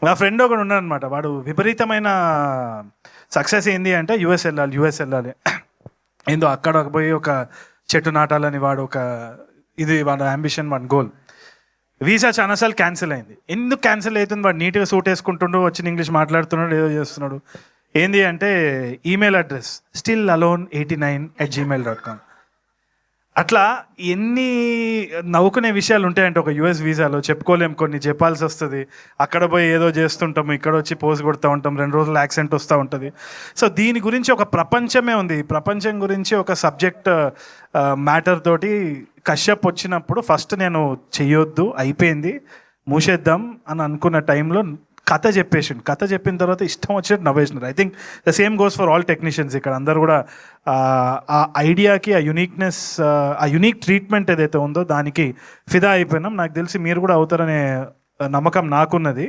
నా ఫ్రెండ్ ఒకడు ఉన్నాడు అనమాట. వాడు విపరీతమైన సక్సెస్ ఏంది అంటే యుఎస్ వెళ్ళాలి ఏందో అక్కడ పోయి ఒక చెట్టు నాటాలని వాడు వాడు అంబిషన్, వాడి గోల్. వీసా చాలాసార్లు క్యాన్సిల్ అయింది. ఎందుకు క్యాన్సిల్ అవుతుంది? వాడు నీట్గా సూట్ వేసుకుంటుండు, వచ్చిన ఇంగ్లీష్ మాట్లాడుతున్నాడు, ఏదో చేస్తున్నాడు. ఏంది అంటే ఈమెయిల్ అడ్రస్ stillalone89@gmail.com. అట్లా ఎన్ని నవ్వుకునే విషయాలు ఉంటాయంటే ఒక యుఎస్ వీసాలో చెప్పుకోలేం. కొన్ని చెప్పాల్సి వస్తుంది. అక్కడ పోయి ఏదో చేస్తుంటాము, ఇక్కడ వచ్చి పోజ్ కొడుతూ ఉంటాం, 2 రోజులు యాక్సెంట్ వస్తూ ఉంటుంది. సో దీని గురించి ఒక ప్రపంచమే ఉంది. ఈ ప్రపంచం గురించి ఒక సబ్జెక్ట్ మ్యాటర్ తోటి కశ్యప్ వచ్చినప్పుడు ఫస్ట్ నేను చెయ్యొద్దు, అయిపోయింది, మూసేద్దాం అని అనుకున్న టైంలో కథ చెప్పిన తర్వాత ఇష్టం వచ్చినట్టు నవ్వేసినారు. I think the same goes for all technicians. ఇక్కడ అందరు కూడా ఆ ఐడియాకి, ఆ యునిక్నెస్, ఆ యునిక్ ట్రీట్మెంట్ ఏదైతే ఉందో దానికి ఫిదా అయిపోయినాం. నాకు తెలిసి మీరు కూడా అవుతారనే నమ్మకం నాకున్నది.